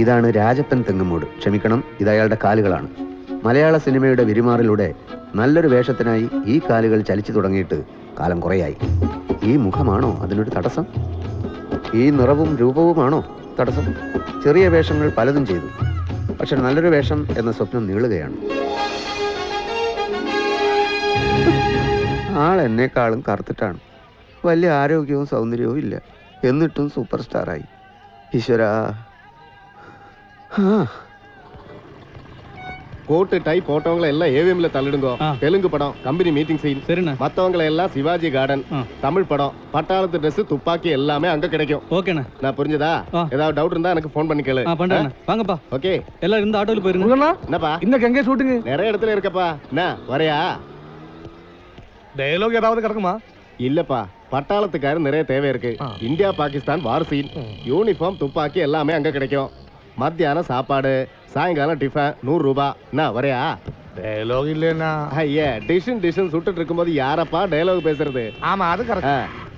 ഇതാണ് രാജപ്പൻ തെങ്ങുമൂട്. ക്ഷമിക്കണം, ഇത് അയാളുടെ കാലുകളാണ്. മലയാള സിനിമയുടെ വിരിമാറിലൂടെ നല്ലൊരു വേഷത്തിനായി ഈ കാലുകൾ ചലിച്ചു തുടങ്ങിയിട്ട് കാലം കുറയായി. ഈ മുഖമാണോ അതിനൊരു തടസ്സം? ഈ നിറവും രൂപവുമാണോ തടസ്സം? ചെറിയ വേഷങ്ങൾ പലതും ചെയ്തു, പക്ഷെ നല്ലൊരു വേഷം എന്ന സ്വപ്നം നീളുകയാണ്. ആൾ എന്നെക്കാളും കറുത്തിട്ടാണ്. വലിയ ആരോഗ്യവും സൗന്ദര്യവും ഇല്ല, എന്നിട്ടും സൂപ്പർ സ്റ്റാറായി. ഈശ്വരാ. கோட்டு டை போட்டவங்களை எல்லாம் ஏவிஎம்ல தள்ளிடுங்க. தெலுங்கு படம் கம்பெனி மீட்டிங் சீன். சரிண்ணா. மத்தவங்களை எல்லாம் சிவாஜி கார்டன். தமிழ் படம் பட்டாளத்து ட்ரெஸ் துப்பாக்கி எல்லாமே அங்க கிடைக்கும். ஓகேண்ணா. நான் புரிஞ்சதா? ஏதாவது டவுட் இருந்தா எனக்கு ஃபோன் பண்ணி கேளு. பண்றேன். வாங்கப்பா. ஓகே. எல்லாரும் இந்த ஆட்டோல போயிருங்க. என்னப்பா இன்னைக்கு எங்க ஷூட்டிங்? நிறைய இடத்துல இருக்கப்பா. என்ன வரையா? டயலாக் ஏதாவது கிடக்குமா? இல்லப்பா, பட்டாளத்துக்காரர் நிறைய தேவை இருக்கு. இந்தியா பாகிஸ்தான் வார் சீன். யூனிஃபார்ம் துப்பாக்கி எல்லாமே அங்க கிடைக்கும். மத்தியானம் சாப்பாடு, சாயங்காலம் டிஃபன் 100 ரூபாய். என்ன வரையா? டயலாக் இல்லைன்னா ஐயா, டிஷன் சுட்டுட்டு இருக்கும்போது யாரப்பா டயலாக் பேசுறது? ஆமா அது கரெக்ட்.